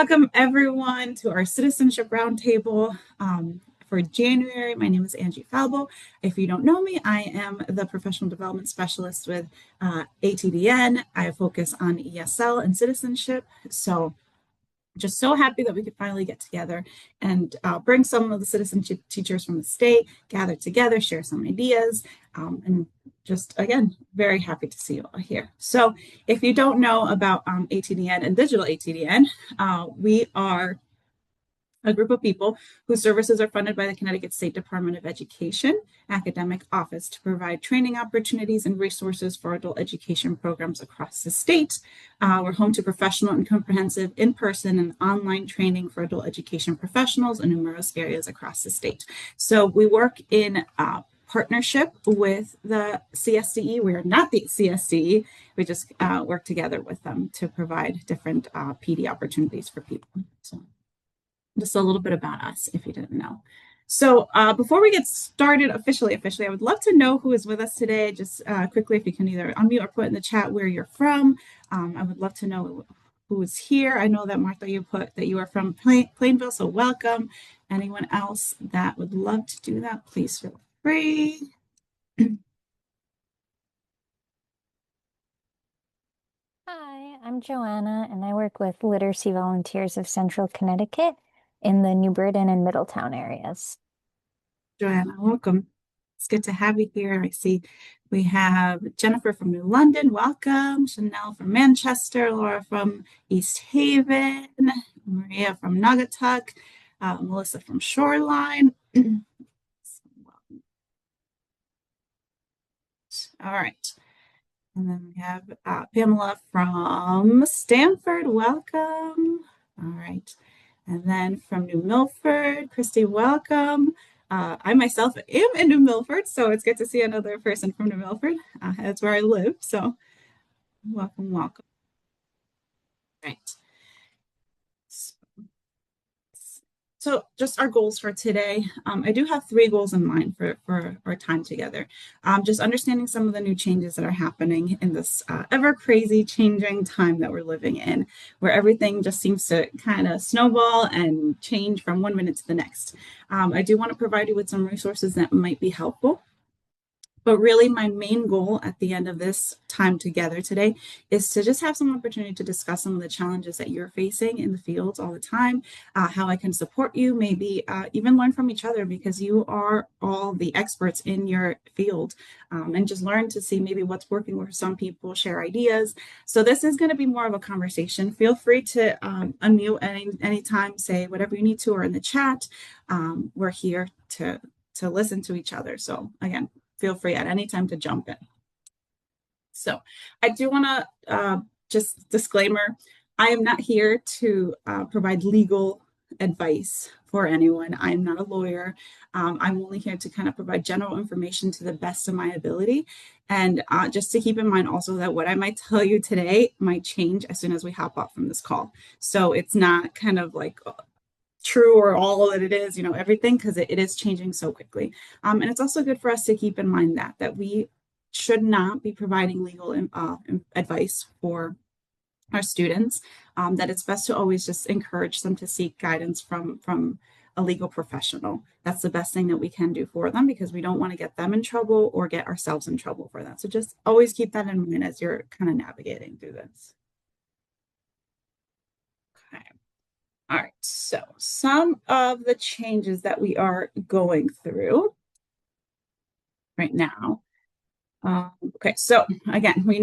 Welcome everyone to our Citizenship Roundtable for January. My name is Angie Falbo. If you don't know me, I am the Professional Development Specialist with ATDN. I focus on ESL and citizenship. So just so happy that we could finally get together and bring some of the citizenship teachers from the state, gather together, share some ideas, and just, again, very happy to see you all here. So if you don't know about ATDN and digital ATDN, we are a group of people whose services are funded by the Connecticut State Department of Education Academic Office to provide training opportunities and resources for adult education programs across the state. We're home to professional and comprehensive in-person and online training for adult education professionals in numerous areas across the state. So we work in partnership with the CSDE. We are not the CSDE. We just work together with them to provide different PD opportunities for people. So just a little bit about us if you didn't know. So before we get started officially, I would love to know who is with us today. Just quickly, if you can either unmute or put in the chat where you're from. I would love to know who is here. I know that Martha, you put that you are from Plainville, so welcome. Anyone else that would love to do that, please feel free. Hi, I'm Joanna, and I work with Literacy Volunteers of Central Connecticut in the New Britain and Middletown areas. Joanna, welcome. It's good to have you here. I see we have Jennifer from New London, welcome. Chanel from Manchester, Laura from East Haven, Maria from Naugatuck, Melissa from Shoreline. All right. And then we have Pamela from Stanford, welcome. All right. And then from New Milford, Christy, welcome. I myself am in New Milford, so it's good to see another person from New Milford. That's where I live, so welcome. Right. So just our goals for today. I do have 3 goals in mind for our time together. Just understanding some of the new changes that are happening in this ever crazy changing time that we're living in, where everything just seems to kind of snowball and change from one minute to the next. I do want to provide you with some resources that might be helpful. But really, my main goal at the end of this time together today is to just have some opportunity to discuss some of the challenges that you're facing in the fields all the time, how I can support you, maybe even learn from each other because you are all the experts in your field, and just learn to see maybe what's working for some people, share ideas. So this is going to be more of a conversation. Feel free to unmute anytime, say whatever you need to, or in the chat. We're here to listen to each other. So again, feel free at any time to jump in. So I do want to just disclaimer, I am not here to provide legal advice for anyone. I'm not a lawyer. I'm only here to kind of provide general information to the best of my ability. And just to keep in mind also that what I might tell you today might change as soon as we hop off from this call. So it's not kind of like true or all that it is, everything, because it is changing so quickly. And it's also good for us to keep in mind that we should not be providing legal advice for our students, that it's best to always just encourage them to seek guidance from a legal professional. That's the best thing that we can do for them because we don't want to get them in trouble or get ourselves in trouble for that. So just always keep that in mind as you're kind of navigating through this. Okay. All right, so some of the changes that we are going through right now. Okay, so again, if we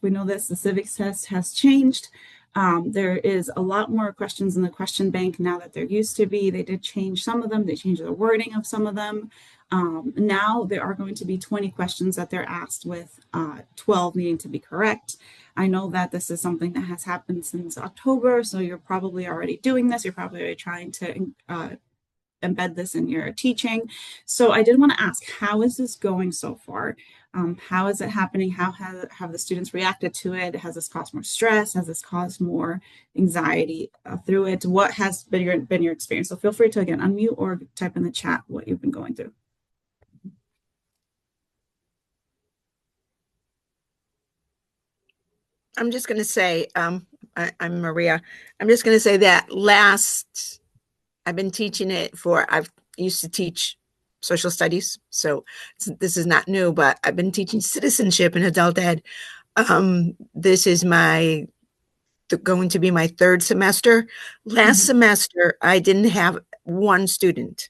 know this, the civics test has changed. There is a lot more questions in the question bank now that there used to be. They did change some of them. They changed the wording of some of them. Now there are going to be 20 questions that they're asked with 12 needing to be correct. I know that this is something that has happened since October, so you're probably already doing this. You're probably already trying to embed this in your teaching. So I did want to ask, how is this going so far? How is it happening? How have the students reacted to it? Has this caused more stress? Has this caused more anxiety through it? What has been your experience? So feel free to, again, unmute or type in the chat what you've been going through. I'm just going to say I'm Maria. I'm just going to say that I've been teaching it I've used to teach social studies. So this is not new, but I've been teaching citizenship in adult ed. This is going to be my third semester. Last Mhm. semester, I didn't have one student.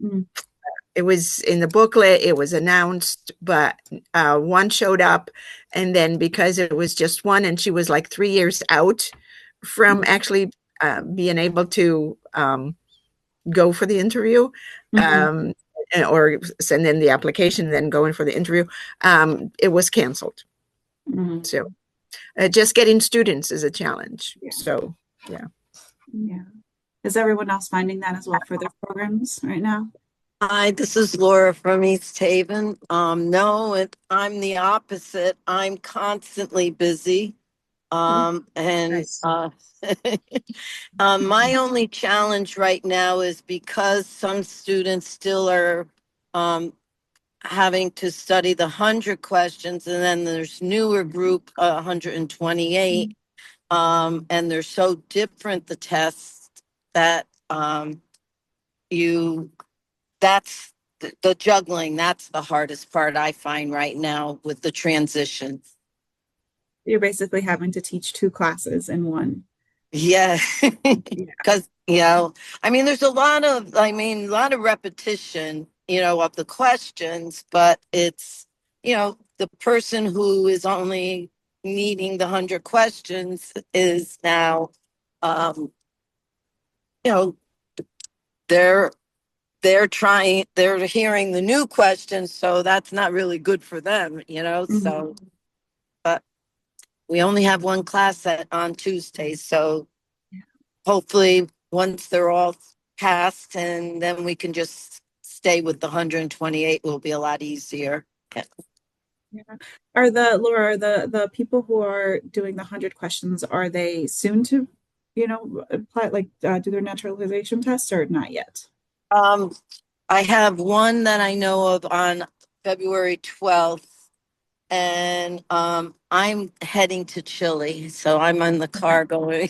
Mhm. It was in the booklet, it was announced, but one showed up. And then because it was just one, and she was like 3 years out from actually being able to go for the interview, Mhm. um, or send in the application, then go in for the interview, it was canceled. Mhm. So just getting students is a challenge. Yeah. So, yeah. Yeah. Is everyone else finding that as well for their programs right now? Hi, this is Laura from East Haven. No, I'm the opposite. I'm constantly busy. Oh, And nice. my only challenge right now is because some students still are having to study the 100 questions, and then there's newer group 128, and they're so different, the tests, that you that's the juggling. That's the hardest part I find right now with the transition. You're basically having to teach two classes in one. Yeah. Yeah. Because, I mean, there's a lot of repetition, of the questions, but it's, the person who is only needing the 100 questions is now, um, you know, they're they're hearing the new questions, so that's not really good for them, Mhm. so, but we only have one class on Tuesdays, so hopefully once they're all passed, and then we can just stay with the 128, will be a lot easier. Yeah. Yeah. Are the Laura, are the people who are doing the 100 questions, are they soon to, apply, like do their naturalization test or not yet? Um, I have one that I know of on February 12th, and I'm heading to Chile, so I'm on the car going.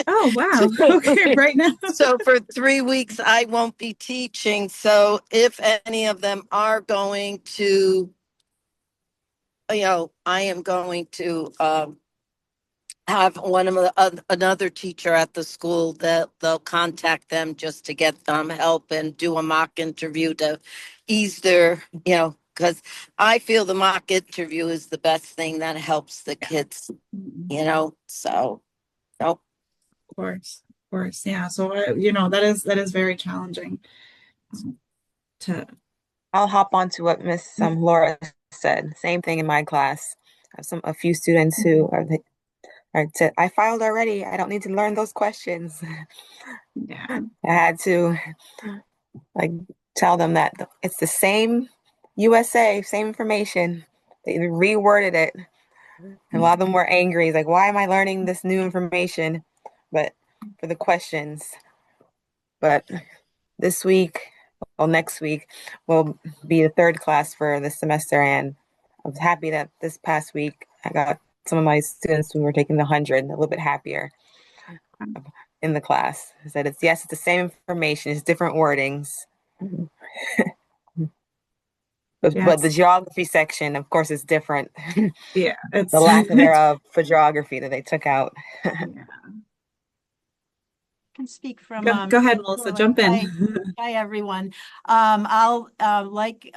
Oh, wow. Okay, right now. So for 3 weeks, I won't be teaching. So if any of them are going to, I am going to have one of another teacher at the school that they'll contact them just to get them help and do a mock interview to ease their, because I feel the mock interview is the best thing that helps the kids, Mhm. so. No. Of course, of course. Yeah. So that is very challenging to. I'll hop on to what Miss Laura said. Same thing in my class. I have a few students who are said, I filed already. I don't need to learn those questions. Yeah. I had to like tell them that it's the same USA, same information. They reworded it. And a lot of them were angry. It's like, why am I learning this new information? But for the questions. But this week, well, next week will be the third class for this semester. And I was happy that this past week I got some of my students who were taking the 100 a little bit happier in the class. I said, it's the same information, it's different wordings. But the Yes. geography section, of course, is different. Yeah. The It's lack thereof for geography that they took out. yeah. Can speak from Go ahead, Melissa, Shoreline. jump in. Hi, everyone. I'll like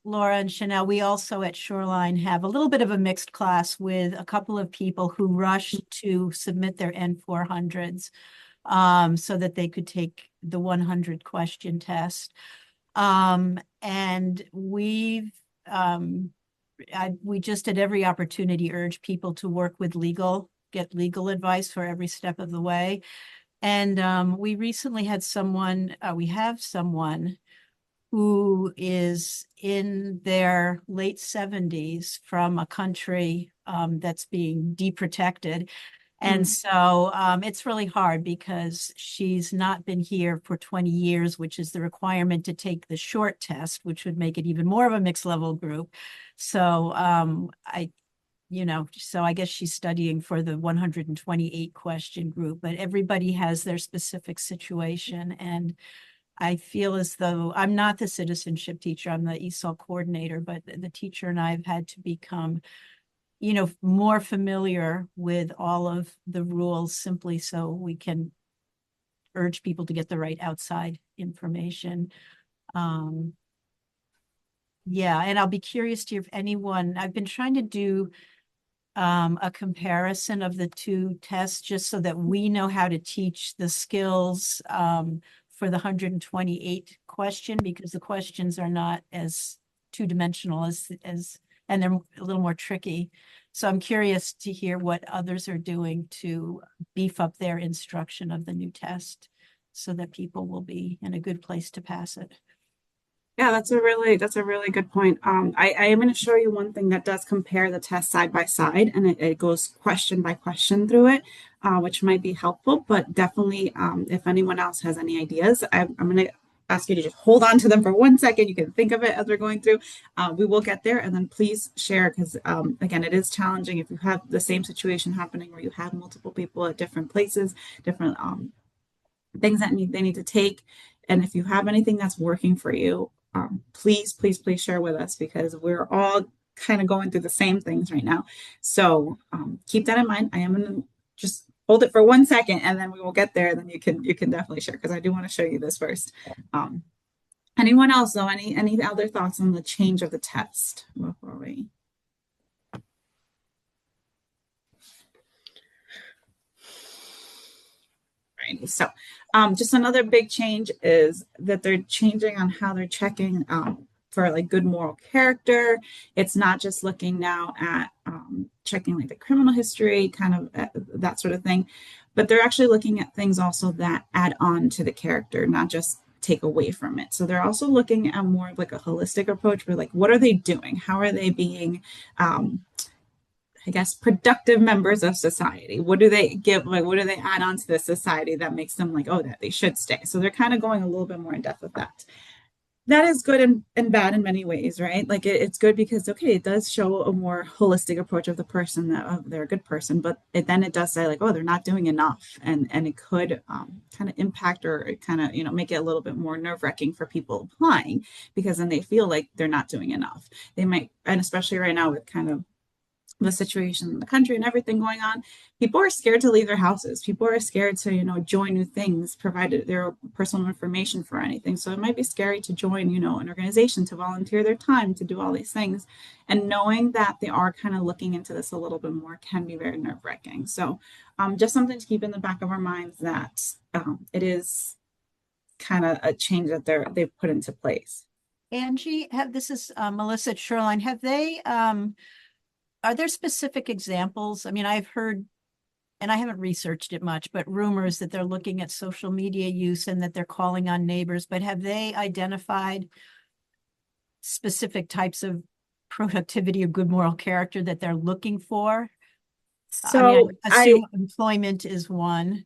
Laura and Chanel, we also at Shoreline have a little bit of a mixed class with a couple of people who rushed to submit their N400s so that they could take the 100 question test. And we just at every opportunity urge people to work with get legal advice for every step of the way. And we recently had we have someone who is in their late 70s from a country that's being deprotected. And so it's really hard because she's not been here for 20 years, which is the requirement to take the short test, which would make it even more of a mixed level group. So so I guess she's studying for the 128 question group, but everybody has their specific situation. And I feel as though I'm not the citizenship teacher, I'm the ESOL coordinator, but the teacher and I have had to become, more familiar with all of the rules simply so we can urge people to get the right outside information. Yeah, and I'll be curious to hear if anyone, I've been trying to do a comparison of the two tests just so that we know how to teach the skills for the 128 question, because the questions are not as two-dimensional and they're a little more tricky. So I'm curious to hear what others are doing to beef up their instruction of the new test so that people will be in a good place to pass it. Yeah, that's a really good point. I am going to show you one thing that does compare the test side by side, and it goes question by question through it, which might be helpful. But definitely, if anyone else has any ideas, I'm going to ask you to just hold on to them for 1 second. You can think of it as we're going through. We will get there, and then please share, because again, it is challenging if you have the same situation happening where you have multiple people at different places, different things that they need to take. And if you have anything that's working for you, please share with us, because we're all kind of going through the same things right now. So keep that in mind. I am going to just hold it for 1 second, and then we will get there. Then you can definitely share, because I do want to show you this first. Anyone else though? Any other thoughts on the change of the test before we? So just another big change is that they're changing on how they're checking for like good moral character. It's not just looking now at checking like the criminal history, kind of that sort of thing, but they're actually looking at things also that add on to the character, not just take away from it. So they're also looking at more of like a holistic approach where like, what are they doing? How are they being I guess, productive members of society? What do they give? Like, what do they add on to the society that makes them like, oh, that they should stay? So they're kind of going a little bit more in depth with that. That is good and bad in many ways, right? Like it's good because, okay, it does show a more holistic approach of the person that they're a good person, but then it does say like, oh, they're not doing enough. And it could kind of impact or kind of, make it a little bit more nerve-wracking for people applying, because then they feel like they're not doing enough. They might, and especially right now with kind of the situation in the country and everything going on, people are scared to leave their houses. People are scared to, join new things, provided their personal information for anything. So it might be scary to join, an organization, to volunteer their time, to do all these things. And knowing that they are kind of looking into this a little bit more can be very nerve-wracking. So just something to keep in the back of our minds, that it is kind of a change that they've put into place. Angie, this is Melissa at Shoreline. Have they are there specific examples? I mean, I've heard, and I haven't researched it much, but rumors that they're looking at social media use and that they're calling on neighbors, but have they identified specific types of productivity or good moral character that they're looking for? So I assume employment is one.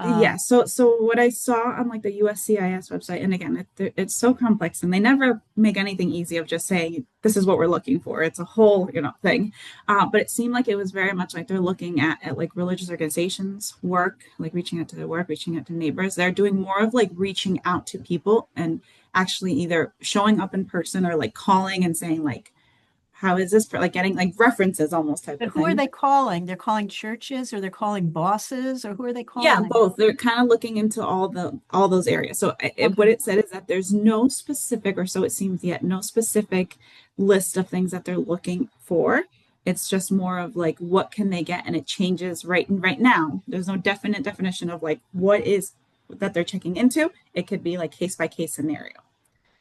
Yeah. So what I saw on like the USCIS website, and again, it's so complex, and they never make anything easy of just saying this is what we're looking for. It's a whole thing. But it seemed like it was very much like they're looking at like religious organizations work, like reaching out to their work, reaching out to neighbors. They're doing more of like reaching out to people and actually either showing up in person or like calling and saying like, how is this for, like getting like references almost type But of who thing. are they calling? They're calling churches, or they're calling bosses, or who are they calling? Yeah, both. They're kind of looking into all those areas. So what it said is that there's no specific, or so it seems yet, no specific list of things that they're looking for. It's just more of like, what can they get? And it changes right now. There's no definite definition of like what is that they're checking into. It could be like case by case scenario.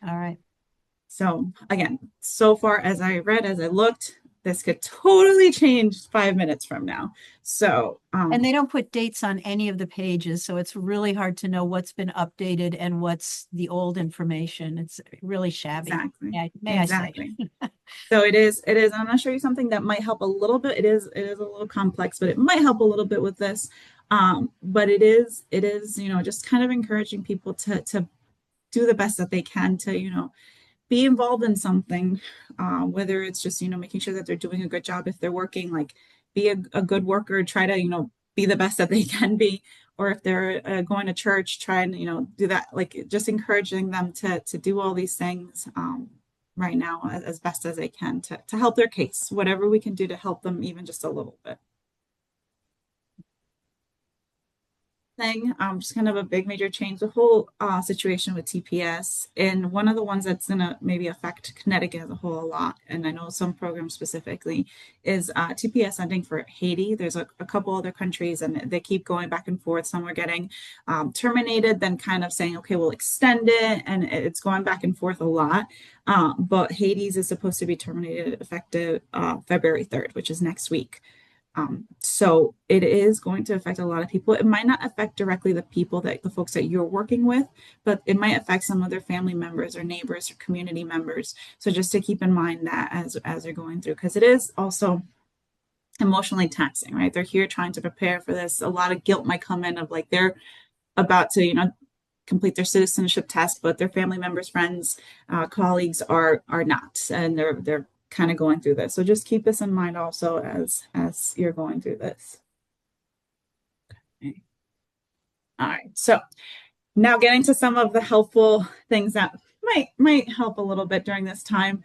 All right. So again, so far as I looked, this could totally change 5 minutes from now. So and they don't put dates on any of the pages, so it's really hard to know what's been updated and what's the old information. It's really shabby. Exactly. May exactly. I say? So it is. I'm going to show you something that might help a little bit. It is a little complex, but it might help a little bit with this. But it is, just kind of encouraging people to do the best that they can to, be involved in something, whether it's just, making sure that they're doing a good job if they're working, like be a good worker, try to, be the best that they can be. Or if they're going to church, try and, do that, like just encouraging them to do all these things right now as best as they can to help their case, whatever we can do to help them even just a little bit. Thing, just kind of a big major change, the whole situation with TPS, and one of the ones that's going to maybe affect Connecticut as a whole a lot, and I know some programs specifically, is TPS ending for Haiti. There's a couple other countries, and they keep going back and forth. Some are getting terminated, then kind of saying, okay, we'll extend it, and it's going back and forth a lot. But Haiti's is supposed to be terminated effective February 3rd, which is next week. So it is going to affect a lot of people. It might not affect directly the folks that you're working with, but it might affect some of their family members or neighbors or community members. So just to keep in mind that as you're going through, because it is also emotionally taxing, right? They're here trying to prepare for this. A lot of guilt might come in of like they're about to, complete their citizenship test, but their family members, friends, colleagues are not, and they're kind of going through this. So just keep this in mind also as you're going through this. Okay. All right. So now getting to some of the helpful things that might help a little bit during this time.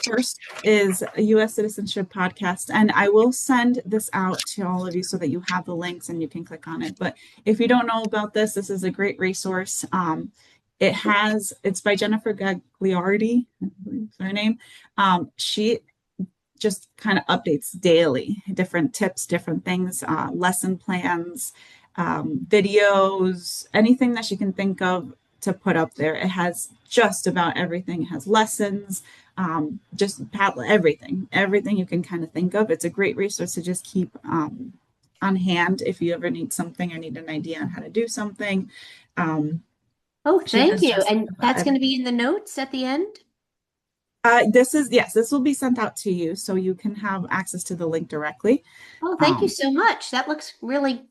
First is a U.S. Citizenship podcast, and I will send this out to all of you so that you have the links and you can click on it. But if you don't know about this is a great resource. It's by Jennifer Gagliardi, I believe is her name. She just kind of updates daily, different tips, different things, lesson plans, videos, anything that she can think of to put up there. It has just about everything. It has lessons, just everything you can kind of think of. It's a great resource to just keep on hand if you ever need something or need an idea on how to do something. Oh, thank you. And that's going to be in the notes at the end? This will be sent out to you so you can have access to the link directly. Oh, thank you so much. That looks really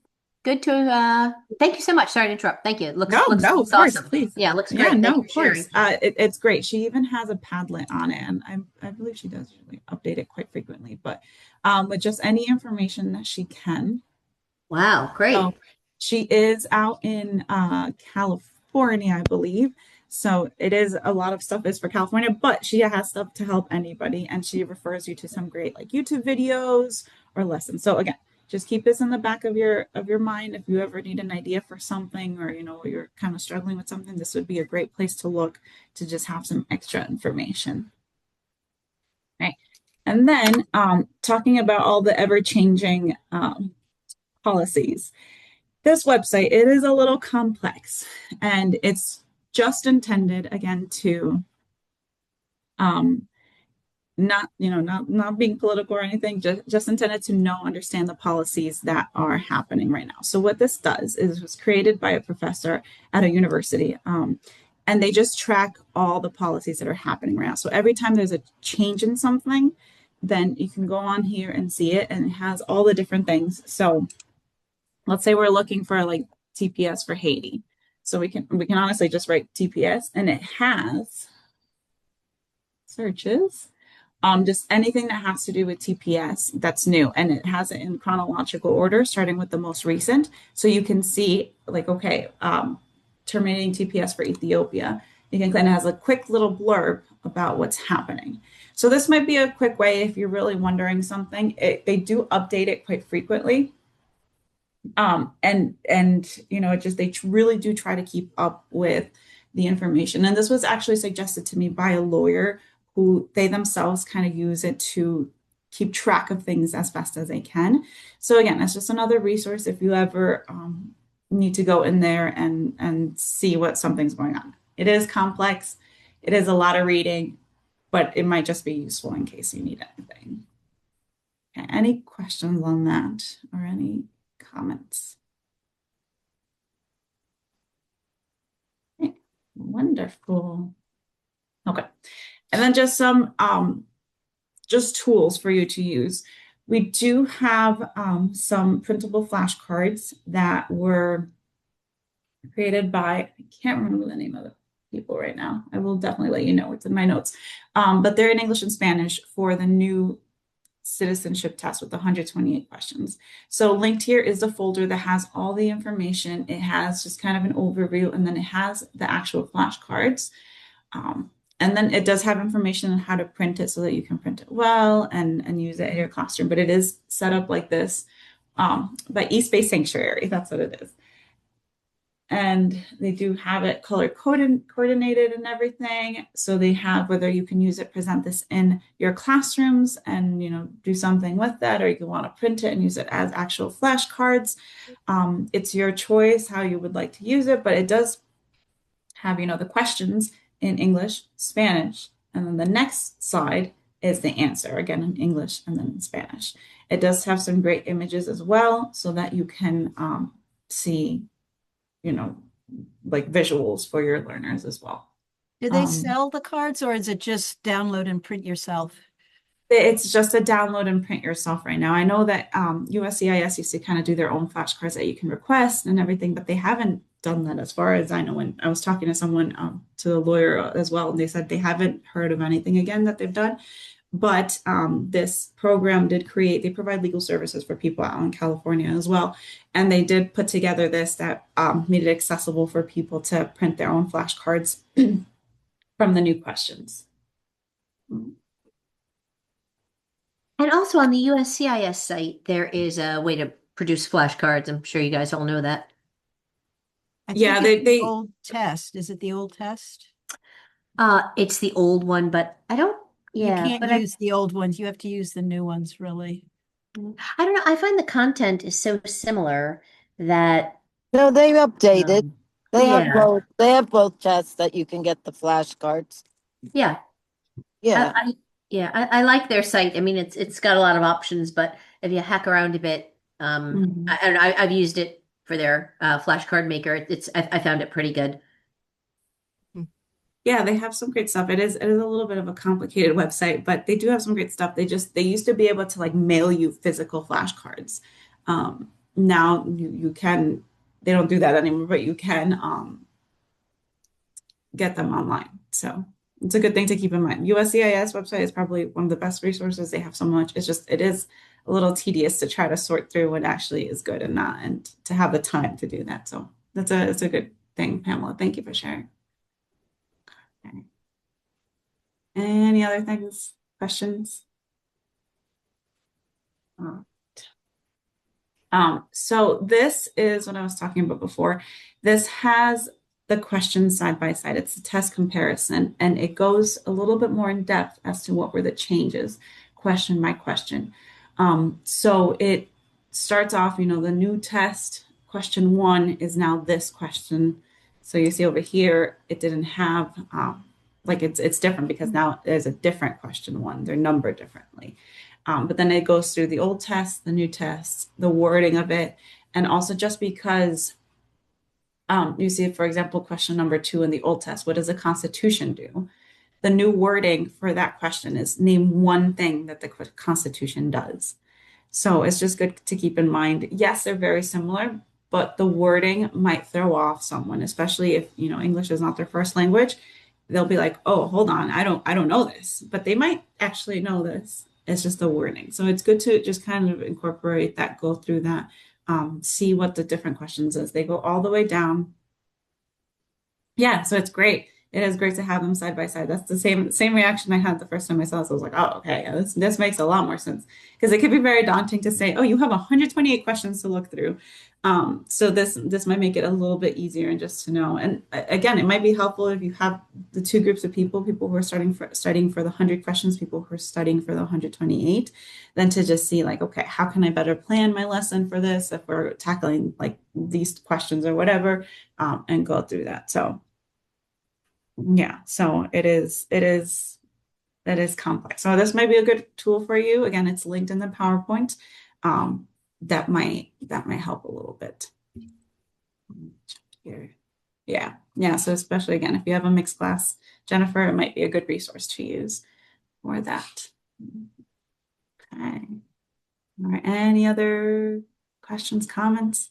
good to, thank you so much. Sorry to interrupt. Thank you. It looks of course, awesome. Please. Yeah, it looks great. Yeah, no, of course. It's great. She even has a Padlet on it, and I believe she does usually update it quite frequently, but with just any information that she can. Wow, great. So she is out in California, I believe. So it is a lot of stuff is for California, but she has stuff to help anybody, and she refers you to some great like YouTube videos or lessons. So again, just keep this in the back of your mind. If you ever need an idea for something, or you're kind of struggling with something, this would be a great place to look to just have some extra information. Right. And then talking about all the ever-changing policies. This website, it is a little complex, and it's just intended again to not being political or anything, just intended to understand the policies that are happening right now. So what this does is it was created by a professor at a university, and they just track all the policies that are happening right now. So every time there's a change in something, then you can go on here and see it, and it has all the different things. So let's say we're looking for like TPS for Haiti. So we can honestly just write TPS, and it has searches, just anything that has to do with TPS that's new, and it has it in chronological order, starting with the most recent. So you can see like, okay, terminating TPS for Ethiopia. You can click, and it has a quick little blurb about what's happening. So this might be a quick way if you're really wondering something. They do update it quite frequently. And they really do try to keep up with the information. And this was actually suggested to me by a lawyer who they themselves kind of use it to keep track of things as best as they can. So again, it's just another resource if you ever need to go in there and see what something's going on. It is complex. It is a lot of reading, but it might just be useful in case you need anything. Okay, any questions on that or any comments? Okay, wonderful. Okay, and then just some just tools for you to use. We do have some printable flashcards that were created by, I can't remember the name of people right now. I will definitely let you know. It's in my notes. But they're in English and Spanish for the new citizenship test with 128 questions. So linked here is the folder that has all the information. It has just kind of an overview, and then it has the actual flashcards. And then it does have information on how to print it so that you can print it well and use it in your classroom. But it is set up like this by East Bay Sanctuary. That's what it is. And they do have it color coordinated and everything. So they have whether you can use it, present this in your classrooms and, you know, do something with that, or you want to print it and use it as actual flashcards. It's your choice how you would like to use it, but it does have, you know, the questions in English, Spanish, and then the next slide is the answer, again in English and then in Spanish. It does have some great images as well so that you can see, you know, like visuals for your learners as well. Do they sell the cards, or is it just download and print yourself? It's just a download and print yourself right now. I know that USCIS used to kind of do their own flashcards that you can request and everything, but they haven't done that as far as I know. When I was talking to someone, to a lawyer as well, and they said they haven't heard of anything again that they've done. But this program did create, they provide legal services for people out in California as well. And they did put together this that made it accessible for people to print their own flashcards from the new questions. And also on the USCIS site, there is a way to produce flashcards. I'm sure you guys all know that. Yeah, it's the old test. Is it the old test? It's the old one, but I don't, yeah, You can't but use the old ones. You have to use the new ones, really. I don't know. I find the content is so similar that No, they updated. They have yeah, both. They have both tests that you can get the flashcards. yeah, Yeah. yeah. I like their site. I mean, it's got a lot of options, but if you hack around a bit, I don't know. I've used it for their flashcard maker. I found it pretty good. Yeah, they have some great stuff. It is a little bit of a complicated website, but they do have some great stuff. They used to be able to like mail you physical flashcards. Now you can, they don't do that anymore, but you can get them online. So it's a good thing to keep in mind. USCIS website is probably one of the best resources. They have so much. It is a little tedious to try to sort through what actually is good and not, and to have the time to do that. So it's a good thing, Pamela. Thank you for sharing. Okay. Any other things, questions? So this is what I was talking about before. This has the questions side by side. It's a test comparison, and it goes a little bit more in depth as to what were the changes, question by question. So it starts off, you know, the new test, question 1 is now this question. So you see over here, it didn't have, like it's different because now there's a different question 1. They're numbered differently. But then it goes through the old test, the new test, the wording of it, and also just because you see, for example, question number 2 in the old test, what does the Constitution do? The new wording for that question is name one thing that the Constitution does. So it's just good to keep in mind. Yes, they're very similar, but the wording might throw off someone, especially if, you know, English is not their first language. They'll be like, "Oh, hold on, I don't know this," but they might actually know this. It's just the wording. So it's good to just kind of incorporate that, go through that, see what the different questions is. They go all the way down. Yeah, so it's great. It is great to have them side by side. That's the same reaction I had the first time I saw this. I was like, oh, okay, yeah, this makes a lot more sense, because it could be very daunting to say, oh, you have 128 questions to look through. So this might make it a little bit easier and just to know. And again, it might be helpful if you have the two groups of people who are studying for the 100 questions, people who are studying for the 128, then to just see like, okay, how can I better plan my lesson for this if we're tackling like these questions or whatever, and go through that. So yeah, so it is complex. So this might be a good tool for you. Again, it's linked in the PowerPoint. That might help a little bit. Here. Yeah. So especially again, if you have a mixed class, Jennifer, it might be a good resource to use for that. Okay. All right. Any other questions, comments?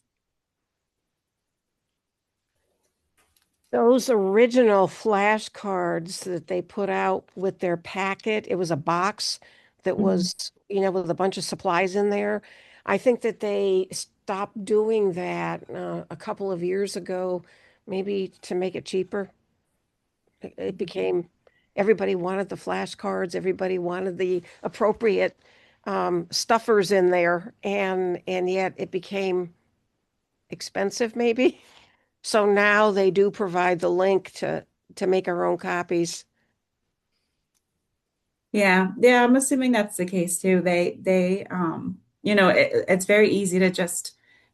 Those original flashcards that they put out with their packet, it was a box that was, with a bunch of supplies in there. I think that they stopped doing that a couple of years ago, maybe to make it cheaper. It became, everybody wanted the flashcards, everybody wanted the appropriate stuffers in there, and yet it became expensive, maybe. So now they do provide the link to make our own copies. Yeah, yeah, I'm assuming that's the case too. It's very easy to just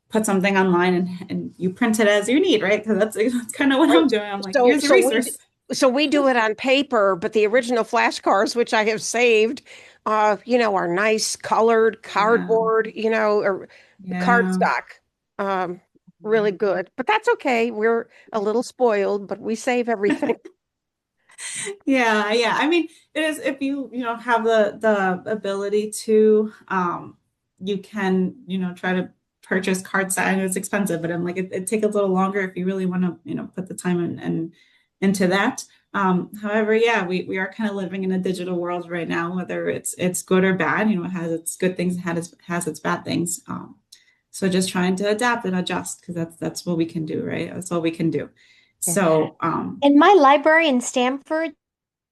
put something online and you print it as you need, right? Because that's kind of what Right. I'm doing. I'm like, So here's the so we resource. so we do it on paper, but the original flashcards, which I have saved, are nice colored Yeah, cardboard, or yeah. cardstock. Um, really good. But that's okay. We're a little spoiled, but we save everything. Yeah, yeah. I mean, it is if have the ability to you can, try to purchase card stock. I know it's expensive, but I'm like it takes a little longer if you really want to, put the time and into that. However, yeah, we are kind of living in a digital world right now, whether it's good or bad, it has its good things, has its bad things. So just trying to adapt and adjust because that's what we can do, right? That's all we can do. Yeah. So, In my library in Stamford,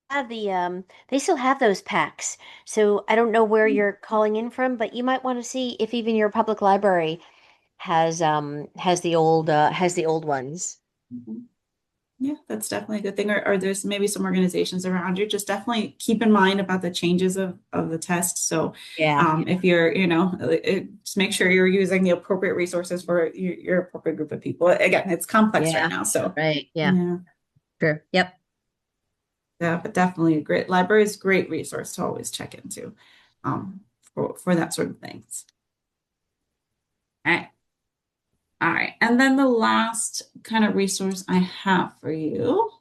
they still have those packs. So I don't know where you're calling in from, but you might want to see if even your public library has the old ones. mhm. Yeah, that's definitely a good thing. Or there's maybe some organizations around you. Just definitely keep in mind about the changes of the test. So Yeah. if you're, just make sure you're using the appropriate resources for your appropriate group of people. Again, it's complex right Yeah. now. So Right. Yeah. yeah, Sure. Yep. yeah, but definitely a great library is a great resource to always check into for that sort of things. All right. All right. And then the last kind of resource I have for you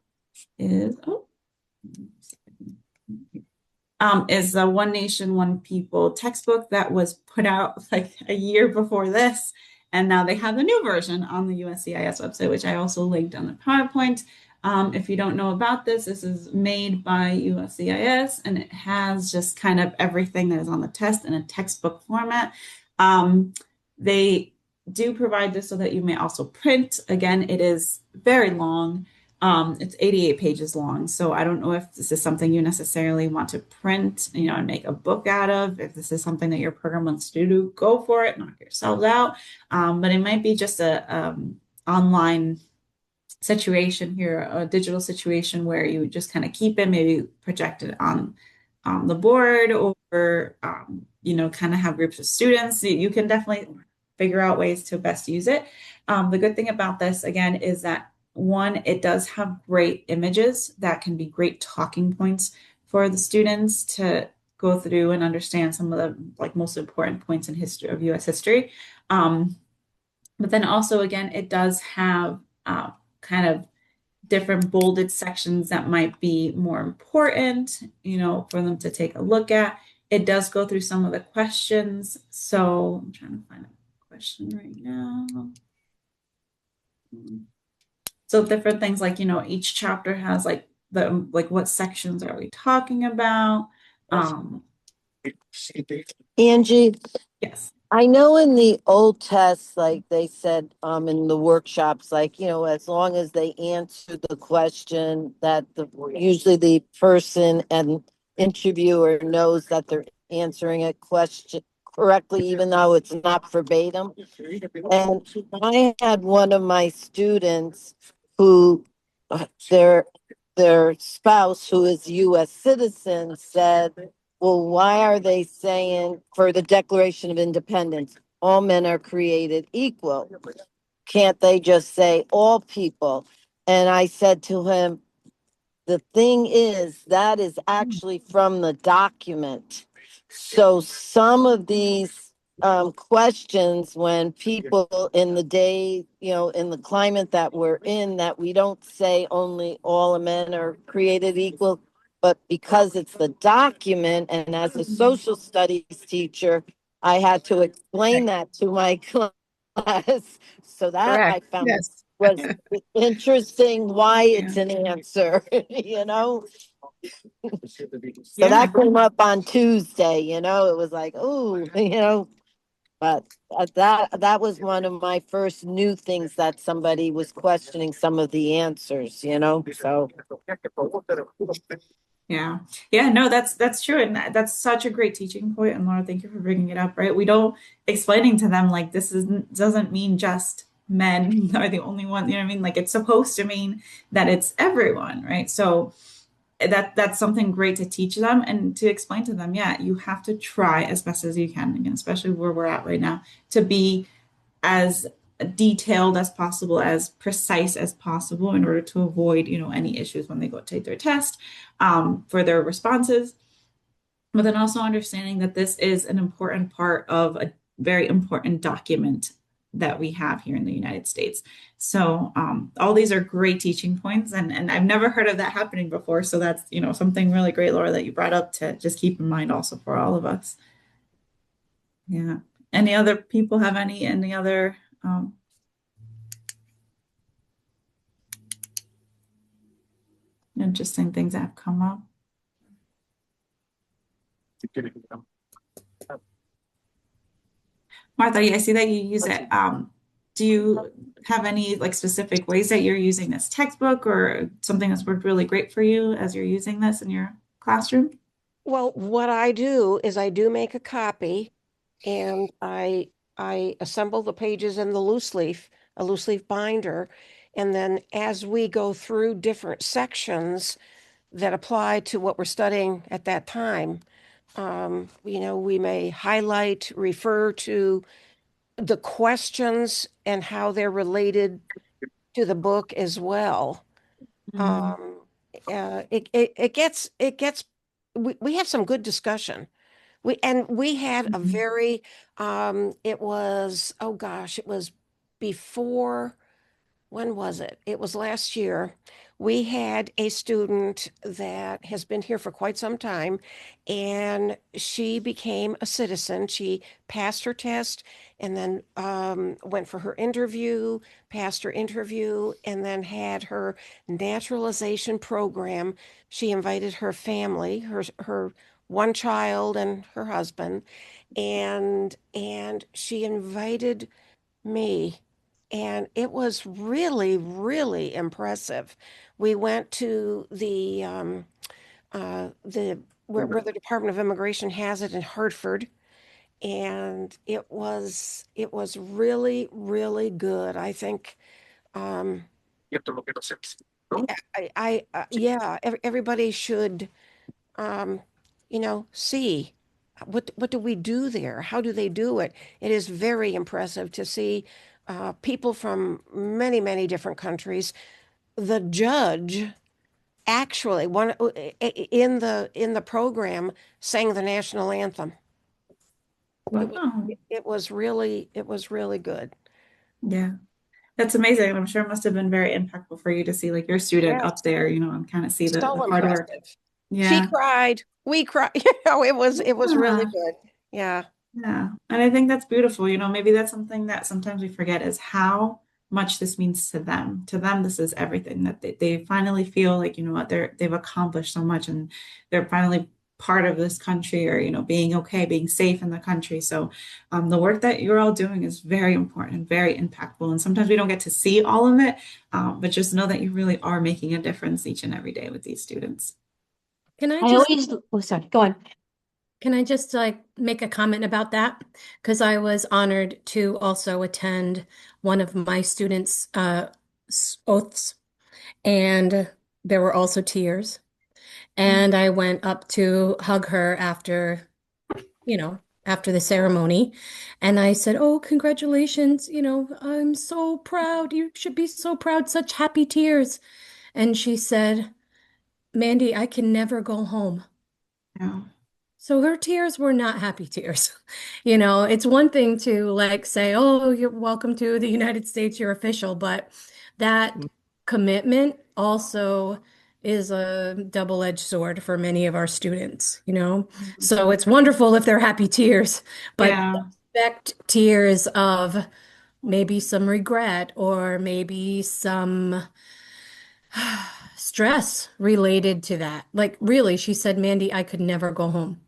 is, is the One Nation, One People textbook that was put out like a year before this. And now they have the new version on the USCIS website, which I also linked on the PowerPoint. If you don't know about this, this is made by USCIS and it has just kind of everything that is on the test in a textbook format. They do provide this so that you may also print. Again, it is very long. It's 88 pages long. So I don't know if this is something you necessarily want to print, and make a book out of. If this is something that your program wants to do, go for it, knock yourselves out. But it might be just a online situation here, a digital situation where you just kind of keep it, maybe project it on the board or, kind of have groups of students. You can definitely figure out ways to best use it. The good thing about this, again, is that one, it does have great images that can be great talking points for the students to go through and understand some of the most important points in history of US history. But then also, again, it does have kind of different bolded sections that might be more important, for them to take a look at. It does go through some of the questions. So I'm trying to find a question right now. So different things like, each chapter has what sections are we talking about? Angie, Yes. I know in the old tests, like they said, in the workshops, as long as they answer the question that usually the person and interviewer knows that they're answering a question correctly, even though it's not verbatim. And I had one of my students who, their spouse, who is U.S. citizen, said, well, why are they saying for the Declaration of Independence, all men are created equal? Can't they just say all people? And I said to him, the thing is, that is actually from the document. So some of these questions, when people in the day, in the climate that we're in, that we don't say only all men are created equal, but because it's the document, and as a social studies teacher, I had to explain that to my class. So that I Correct. found Yes. was interesting why Yeah. it's an answer, you know? So Yeah. that came up on Tuesday, you know, it was like, oh, you know, but that was one of my first new things that somebody was questioning some of the answers, you know? So Yeah. Yeah, no, that's true. And that's such a great teaching point. And Laura, thank you for bringing it up, right? We don't explaining to them like this isn't doesn't mean just men are the only one, you know what I mean? Like it's supposed to mean that it's everyone, right? So that's something great to teach them and to explain to them, yeah, you have to try as best as you can, again, especially where we're at right now, to be as detailed as possible, as precise as possible in order to avoid, any issues when they go take their test for their responses. But then also understanding that this is an important part of a very important document that we have here in the United States. So all these are great teaching points, and I've never heard of that happening before. So that's something really great, Laura, that you brought up to just keep in mind also for all of us. Yeah. Any other people have any other interesting things that have come up? Martha, I see that you use it. Do you have any like specific ways that you're using this textbook or something that's worked really great for you as you're using this in your classroom? Well, what I do is I do make a copy and I assemble the pages in the a loose leaf binder. And then as we go through different sections that apply to what we're studying at that time, we may highlight, refer to the questions and how they're related to the book as well. Mm, It gets we have some good discussion. We had a mhm. very it was, oh gosh, it was before, when was it? It was last year. We had a student that has been here for quite some time, and she became a citizen. She passed her test and then went for her interview, passed her interview, and then had her naturalization program. She invited her family, her one child and her husband, and she invited me. And it was really, really impressive. We went to the where the Department of Immigration has it in Hartford, and it was really, really good. I think um, yeah, everybody should um, see what do we do there? How do they do it? It is very impressive to see people from many, many different countries. The judge actually one in the program sang the national anthem. It was Wow. it was really good. Yeah. That's amazing. And I'm sure it must have been very impactful for you to see like your student Yes, up there, and kind of see the so hard work. impressive. She Yeah. cried. We cried. It was really Yeah. good. Yeah. Yeah. And I think that's beautiful. Maybe that's something that sometimes we forget is how much this means to them. To them, this is everything that they finally feel like, what, they've accomplished so much and they're finally part of this country or, being okay, being safe in the country. So the work that you're all doing is very important and very impactful. And sometimes we don't get to see all of it, but just know that you really are making a difference each and every day with these students. Can I I just always, oh, sorry, go on. can I just like make a comment about that? Because I was honored to also attend one of my students' oaths, and there were also tears. And I went up to hug her after the ceremony, and I said, "Oh, congratulations! I'm so proud. You should be so proud. Such happy tears." And she said, "Mandy, I can never go home." Yeah. So her tears were not happy tears. It's one thing to like say, "Oh, you're welcome to the United States, you're official," but that commitment also is a double-edged sword for many of our students. So it's wonderful if they're happy tears, but Yeah. expect tears of, maybe some regret or maybe some stress related to that. Like, really, she said, Mandy, I could never go home.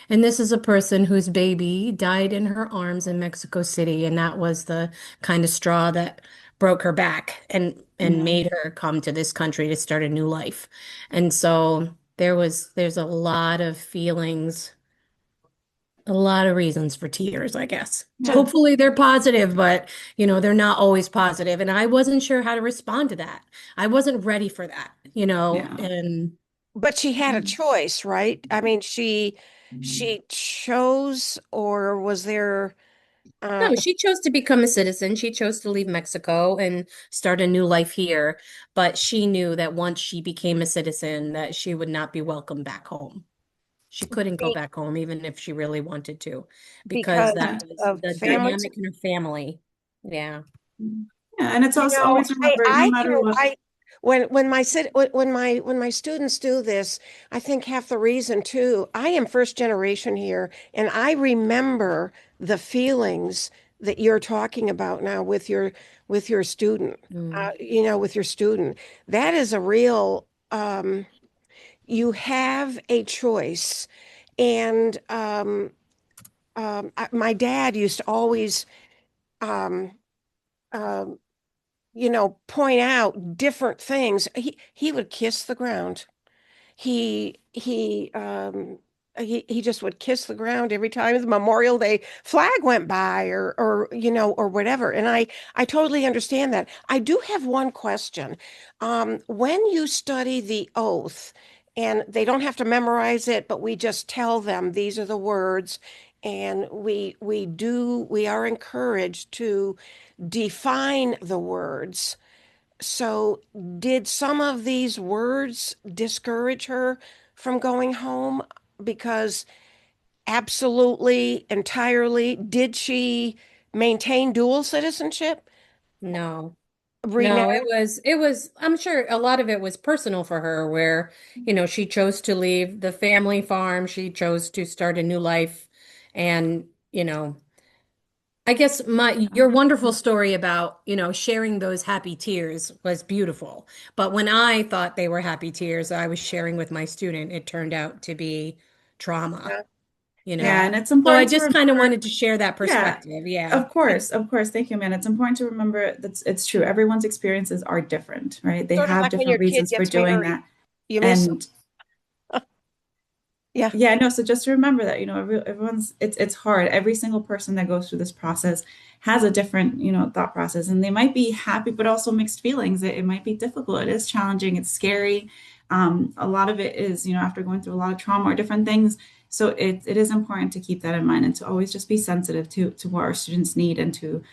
And this is a person whose baby died in her arms in Mexico City, and that was the kind of straw that broke her back and Yeah. made her come to this country to start a new life. And so there's a lot of feelings, a lot of reasons for tears, I guess. Yeah. Hopefully they're positive, but they're not always positive. And I wasn't sure how to respond to that. I wasn't ready for that, Yeah. and But she had a choice, right? I mean, she chose, or was there no, she chose to become a citizen. She chose to leave Mexico and start a new life here. But she knew that once she became a citizen, that she would not be welcome back home. She couldn't go be- back home, even if she really wanted to, because because that Yeah. was of the family? dynamic in her family. Yeah. Yeah. And it's You also know, always remember, no I matter can what. I when my students do this, I think half the reason too, I am first generation here, and I remember the feelings that you're talking about now with your student. Mm. With your student. That is a real you have a choice. And my dad used to always um, um, point out different things. He would kiss the ground. He he um he just would kiss the ground every time the Memorial Day flag went by, or whatever. And I totally understand that. I do have one question. When you study the oath, and they don't have to memorize it, but we just tell them these are the words, and we are encouraged to define the words. So, did some of these words discourage her from going home? Because absolutely, entirely, did she maintain dual citizenship? No. No, Renee? I'm sure a lot of it was personal for her, where, she chose to leave the family farm, she chose to start a new life. And, I guess your wonderful story about, sharing those happy tears was beautiful. But when I thought they were happy tears, I was sharing with my student, it turned out to be trauma, Yeah, you yeah. Yeah. know. And it's So I important to just kind of remember. wanted to share that Yeah. perspective. Yeah. Of course. Of course. Thank you, man. It's important to remember that it's true. Everyone's experiences are different, right? They Sort of have like when your different kid reasons for gets doing married, that. you miss them. And Yeah. yeah, no, so just to remember that, everyone's it's hard. Every single person that goes through this process has a different, thought process, and they might be happy, but also mixed feelings. It might be difficult. It is challenging. It's scary. A lot of it is, after going through a lot of trauma or different things. So it is important to keep that in mind and to always just be sensitive to what our students need and to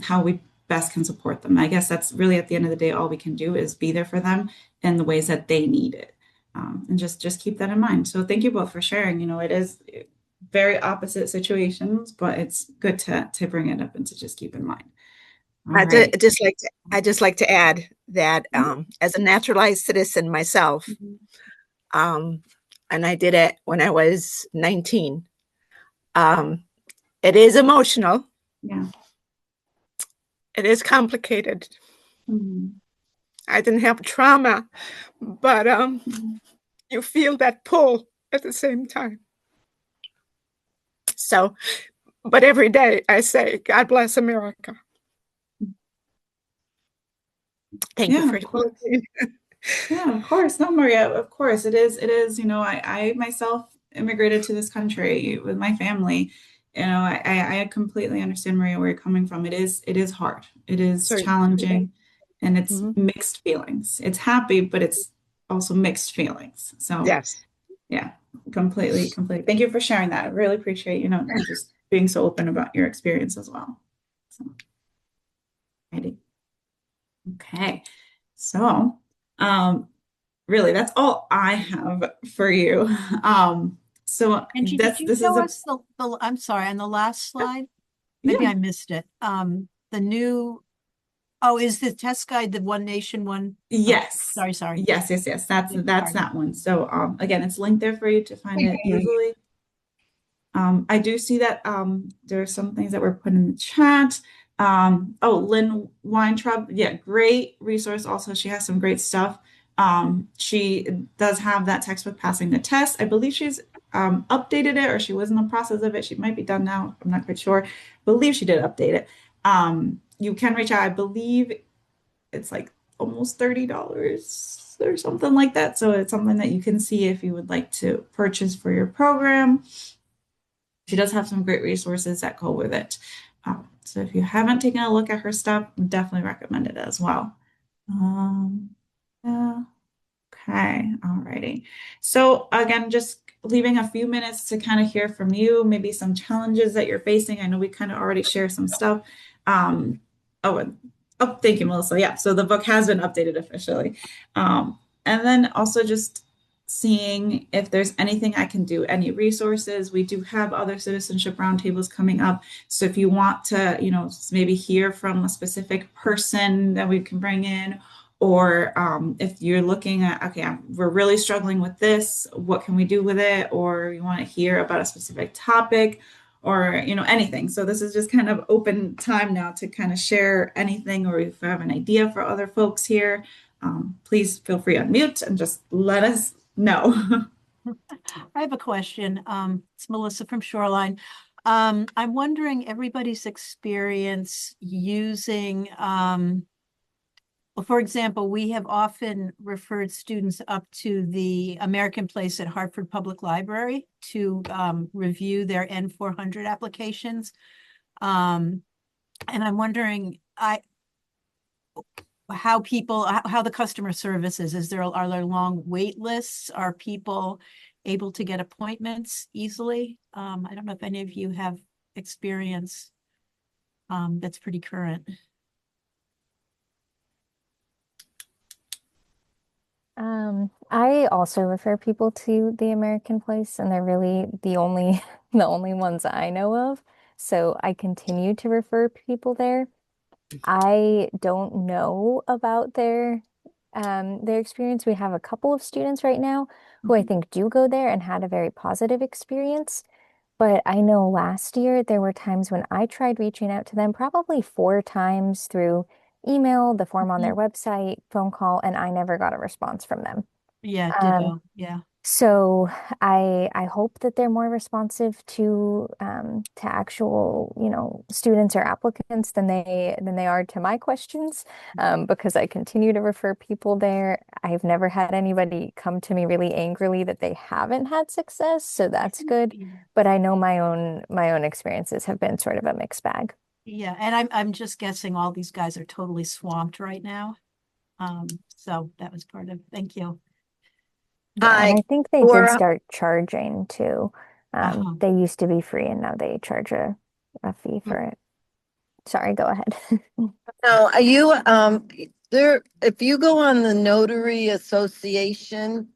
how we best can support them. I guess that's really at the end of the day, all we can do is be there for them in the ways that they need it. And just keep that in mind. So thank you both for sharing. It is very opposite situations, but it's good to bring it up and to just keep in mind. All right. I just like to add that as a naturalized citizen myself, um, and I did it when I was 19. It is emotional. Yeah. It is complicated. Mhm. I didn't have trauma, but you feel that pull at the same time. So, but every day I say, God bless America. Thank you Yeah, for of course. listening. Yeah, of course. No, Maria, of course. It is, I myself immigrated to this country with my family. I completely understand, Maria, where you're coming from. It is hard. It is Sorry. challenging and it's Mhm. mixed feelings. It's happy, but it's also mixed feelings. So Yes. yeah, completely, completely. Thank you for sharing that. I really appreciate, just being so open about your experience as well. So, righty. Okay. So, really, that's all I have for you. So Angie, did you this is show a us I'm sorry, on the last slide? Maybe yeah, I missed it. The new, oh, is the test guide the One Nation one? Oh, yes. sorry. Yes. That's Sorry. that one. So again, it's linked there for you to find it easily. I do see that there are some things that were put in the chat. Oh, Lynn Weintraub, yeah, great resource. Also, she has some great stuff. She does have that textbook passing the test. I believe she's updated it, or she was in the process of it. She might be done now. I'm not quite sure. I believe she did update it. You can reach out. I believe it's like almost $30 or something like that. So it's something that you can see if you would like to purchase for your program. She does have some great resources that go with it. So if you haven't taken a look at her stuff, definitely recommend it as well. Yeah. Okay, alrighty. So again, just leaving a few minutes to kind of hear from you, maybe some challenges that you're facing. I know we kind of already shared some stuff. Um, oh, oh, thank you, Melissa. Yeah, so the book has been updated officially. And then also just seeing if there's anything I can do, any resources. We do have other citizenship roundtables coming up. So if you want to, maybe hear from a specific person that we can bring in, or if you're looking at, okay, we're really struggling with this, what can we do with it? Or you want to hear about a specific topic, or anything. So this is just kind of open time now to kind of share anything, or if you have an idea for other folks here, please feel free to unmute and just let us know. I have a question. It's Melissa from Shoreline. I'm wondering everybody's experience using, well, for example, we have often referred students up to the American Place at Hartford Public Library to review their N400 applications. And I'm wondering how the customer service is. Are there long wait lists? Are people able to get appointments easily? I don't know if any of you have experience that's pretty current. I also refer people to the American Place, and they're really the only the only ones I know of. So I continue to refer people there. I don't know about their experience. We have a couple of students right now who I think do go there and had a very positive experience. But I know last year there were times when I tried reaching out to them, probably 4 times through email, the form on their website, phone call, and I never got a response from them. Yeah, Um, ditto. Yeah. so I hope that they're more responsive to actual, students or applicants than they are to my questions, because I continue to refer people there. I've never had anybody come to me really angrily that they haven't had success, so that's good. But I know my own experiences have been sort of a mixed bag. Yeah, and I'm just guessing all these guys are totally swamped right now. So that was part of, thank you. Yeah, and Hi, I think they did Cora. start charging too. They used to be free and now they charge a fee for it. Sorry, go ahead. No, are you there? If you go on the Notary Association,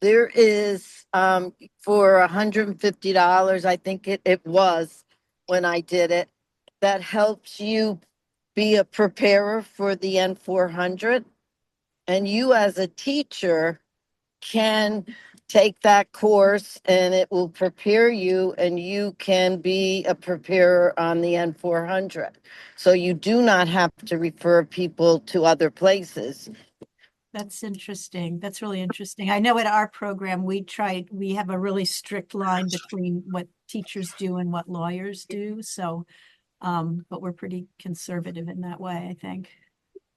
there is for $150, I think it was when I did it, that helps you be a preparer for the N400. And you as a teacher can take that course and it will prepare you and you can be a preparer on the N400. So you do not have to refer people to other places. That's interesting. That's really interesting. I know at our program, we have a really strict line between what teachers do and what lawyers do. So, but we're pretty conservative in that way, I think.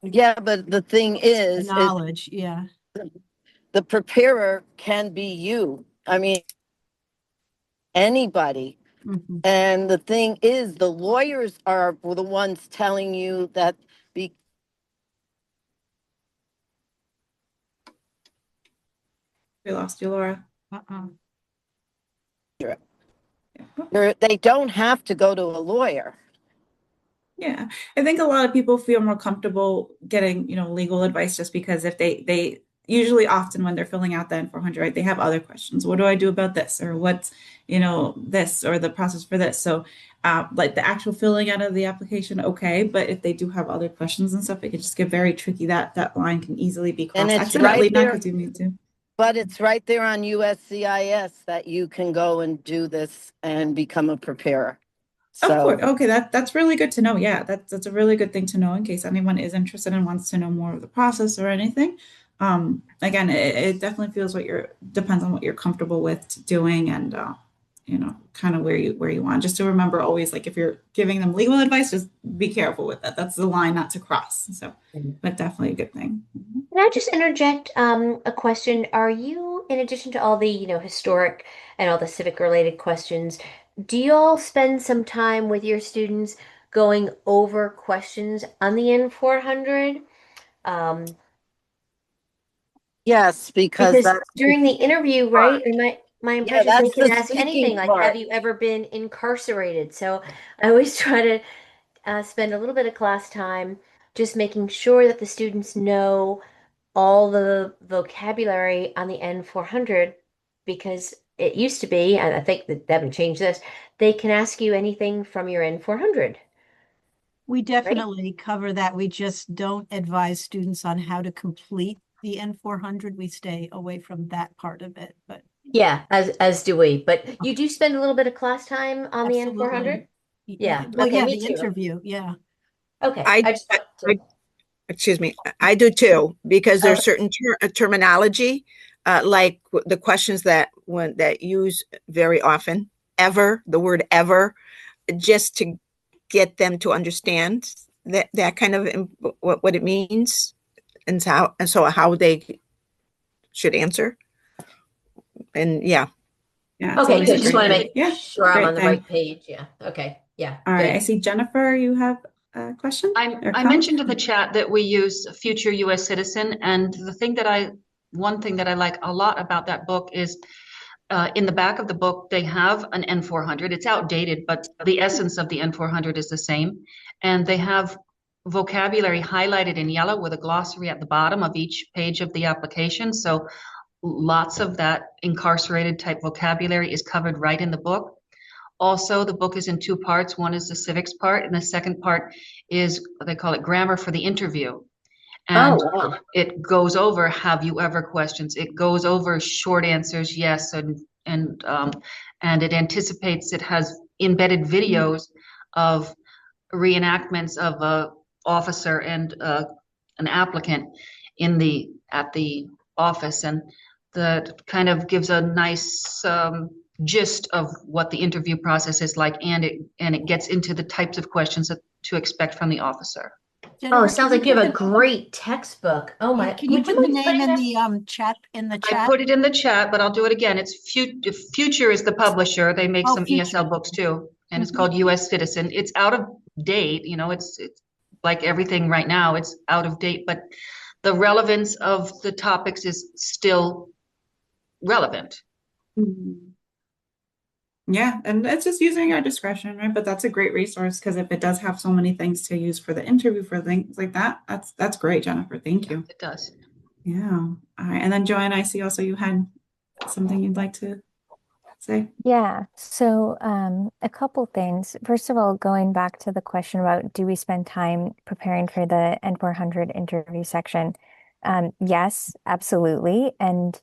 Yeah, but the thing The is knowledge, yeah. the preparer can be you. I mean, anybody. Mhm. And the thing is, the lawyers are the ones telling you that be We lost you, Laura. Uh-uh. they don't have to go to a lawyer. Yeah, I think a lot of people feel more comfortable getting, legal advice just because if they usually often when they're filling out the N400, right, they have other questions. What do I do about this? Or what's, this or the process for this? So, like the actual filling out of the application, okay, but if they do have other questions and stuff, it can just get very tricky. That line can easily be And crossed it's right accidentally, not there, because you need to. but it's right there on USCIS that you can go and do this and become a preparer. Of So course. Okay, that's really good to know. Yeah, that's a really good thing to know in case anyone is interested and wants to know more of the process or anything. Again, it definitely feels what you're depends on what you're comfortable with doing and kind of where you want. Just to remember always, like if you're giving them legal advice, just be careful with that. That's the line not to cross. So, but definitely a good thing. Can I just interject a question? Are you, in addition to all the, historic and all the civic related questions, do you all spend some time with your students going over questions on the N400? Um, yes, because because that's the during the interview, part. right, or my Yeah, impression is they that's can the ask speaking anything, like, have part. you ever been incarcerated? So I always try to spend a little bit of class time just making sure that the students know all the vocabulary on the N400 because it used to be, and I think that they haven't changed this, they can ask you anything from your N400, We right? definitely cover that. We just don't advise students on how to complete the N400. We stay away from that part of it, but Yeah, as do we. But you okay, do spend a little bit of class time on the absolutely. N400? Yeah. Well, Okay, yeah, me the too. interview, yeah. Okay. I, I just I, want I to. excuse me, I do too, because there's Okay. certain terminology, like the questions that use very often, ever, the word ever, just to get them to understand that kind of what it means and so how they should answer. And yeah, Yeah, it's Okay, always good. a Just great want to thing. make Yeah, sure I'm on great the thing. right page. Yeah. Okay. Yeah, All right, I good. see Jennifer, you have a question or I comment? mentioned in the chat that we use Future US Citizen, and one thing that I like a lot about that book is in the back of the book, they have an N400. It's outdated, but the essence of the N400 is the same. And they have vocabulary highlighted in yellow with a glossary at the bottom of each page of the application. So lots of that incarcerated type vocabulary is covered right in the book. Also, the book is in two parts. One is the civics part, and the second part is they call it grammar for the interview. Oh, And wow. it goes over have you ever questions. It goes over short answers, yes, and it anticipates. It has embedded videos of reenactments of a officer and an applicant at the office, and that kind of gives a nice gist of what the interview process is like, and it gets into the types of questions to expect from the officer. Oh, it Jennifer, sounds can you like you put have a the great textbook. Oh yeah, my, can you would you put the mind name putting in that? the chat I chat? put it in the chat, but I'll do it again. It's Future is the publisher. They make Oh, some future. ESL books too, and it's Mhm. called US Citizen. It's out of date, it's like everything right now, it's out of date, but the relevance of the topics is still relevant. Mhm. Yeah, and it's just using our discretion, right? But that's a great resource because if it does have so many things to use for the interview for things like that, that's great, Jennifer. Thank Yeah, you. it does. Yeah. All right. And then Joanne, I see also you had something you'd like to say. Yeah, so a couple things. First of all, going back to the question about do we spend time preparing for the N400 interview section? Yes, absolutely. And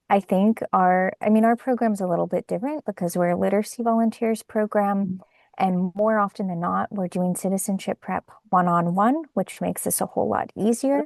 I think our program's a little bit different because we're a literacy volunteers program. And more often than not, we're doing citizenship prep one-on-one, which makes this a whole lot easier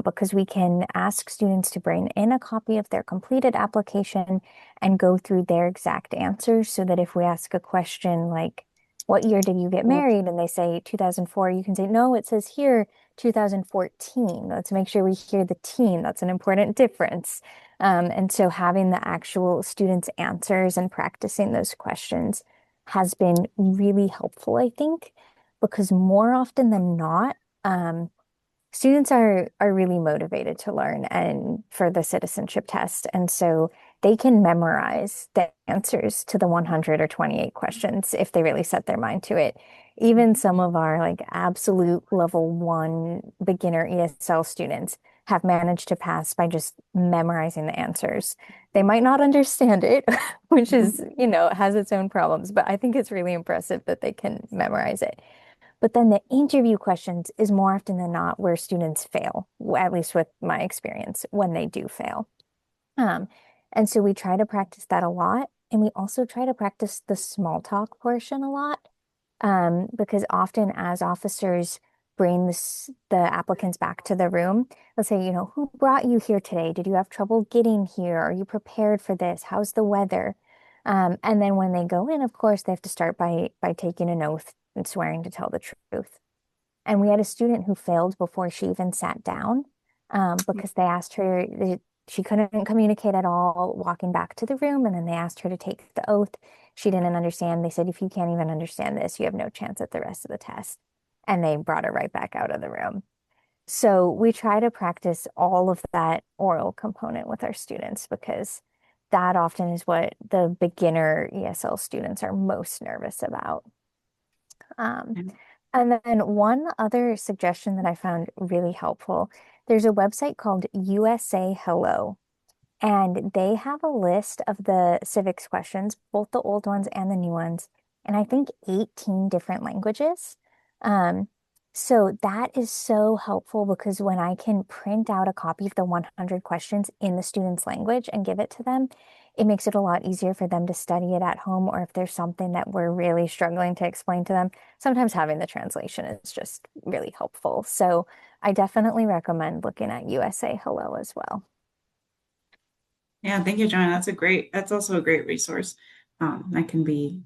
because we can ask students to bring in a copy of their completed application and go through their exact answers so that if we ask a question like, what year did you get married? And they say 2004, you can say, no, it says here 2014. Let's make sure we hear the teen. That's an important difference. And so having the actual students' answers and practicing those questions has been really helpful, I think, because more often than not, students are really motivated to learn and for the citizenship test. And so they can memorize the answers to the 128 questions if they really set their mind to it. Even some of our like absolute level one beginner ESL students have managed to pass by just memorizing the answers. They might not understand it, which is, has its own problems, but I think it's really impressive that they can memorize it. But then the interview questions is more often than not where students fail, at least with my experience, when they do fail. Um, and so we try to practice that a lot. And we also try to practice the small talk portion a lot. Because often as officers bring the applicants back to the room, they'll say, you know, who brought you here today? Did you have trouble getting here? Are you prepared for this? How's the weather? And then when they go in, of course, they have to start by taking an oath and swearing to tell the truth. And we had a student who failed before she even sat down, because they asked her, she couldn't communicate at all walking back to the room. And then they asked her to take the oath. She didn't understand. They said, if you can't even understand this, you have no chance at the rest of the test. And they brought her right back out of the room. So we try to practice all of that oral component with our students because that often is what the beginner ESL students are most nervous about. And then one other suggestion that I found really helpful, there's a website called USA Hello, and they have a list of the civics questions, both the old ones and the new ones, and I think 18 different languages. Um, so that is so helpful because when I can print out a copy of the 100 questions in the student's language and give it to them, it makes it a lot easier for them to study it at home, or if there's something that we're really struggling to explain to them, sometimes having the translation is just really helpful. So I definitely recommend looking at USA Hello as well. Yeah, thank you, Joanna. That's also a great resource. That can be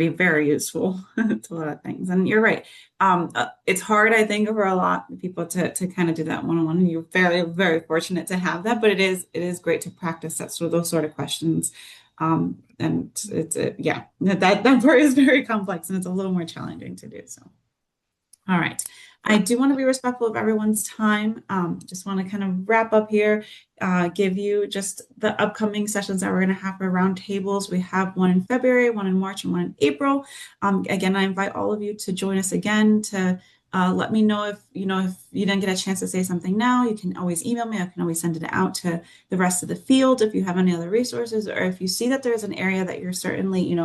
very useful to a lot of things. And you're right. It's hard, I think, for a lot of people to kind of do that one-on-one. And you're very, very fortunate to have that, but it is great to practice those sort of questions. And yeah, that part is very complex and it's a little more challenging to do. So, all right. I do want to be respectful of everyone's time. Just want to kind of wrap up here, give you just the upcoming sessions that we're going to have for roundtables. We have one in February, one in March, and one in April. Again, I invite all of you to join us again to let me know if you didn't get a chance to say something now. You can always email me. I can always send it out to the rest of the field if you have any other resources, or if you see that there's an area that you're certainly,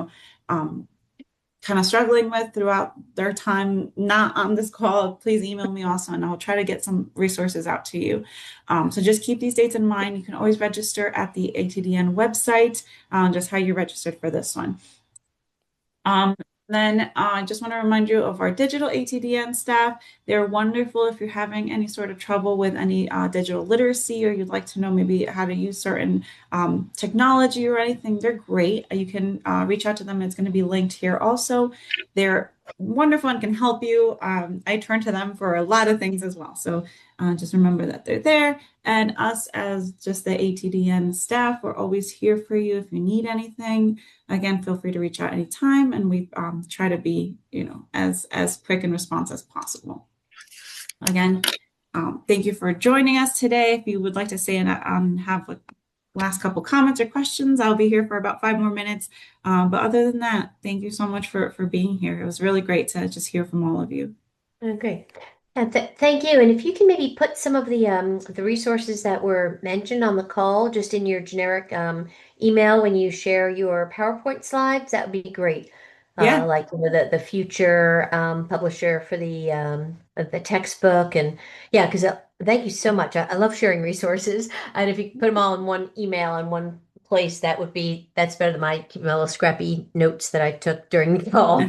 kind of struggling with throughout their time not on this call, please email me also, and I'll try to get some resources out to you. So just keep these dates in mind. You can always register at the ATDN website, just how you registered for this one. Then I just want to remind you of our digital ATDN staff. They're wonderful if you're having any sort of trouble with any digital literacy, or you'd like to know maybe how to use certain technology or anything. They're great. You can reach out to them. It's going to be linked here also. They're wonderful and can help you. I turn to them for a lot of things as well. So just remember that they're there. And us as just the ATDN staff, we're always here for you if you need anything. Again, feel free to reach out anytime, and we try to be, as quick and responsive as possible. Again, thank you for joining us today. If you would like to say and have a last couple comments or questions, I'll be here for about 5 more minutes. But other than that, thank you so much for being here. It was really great to just hear from all of you. Okay. Thank you. And if you can maybe put some of the resources that were mentioned on the call just in your generic email when you share your PowerPoint slides, that would be great. Yeah. Like the future publisher for the textbook, and yeah, because thank you so much. I love sharing resources, and if you could put them all in one email in one place, that's better than my little scrappy notes that I took during the call.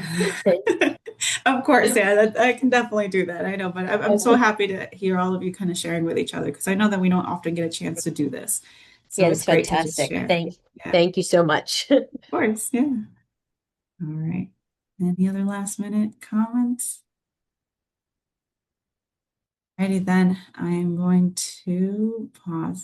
Of course, yeah, I can definitely do that. I know, but I'm so happy to hear all of you kind of sharing with each other, because I know that we don't often get a chance to do this. So Yeah, it's it's great to just fantastic. share. Thank you so much. Of course, yeah. All right. Any other last minute comments? Alrighty then, I am going to pause.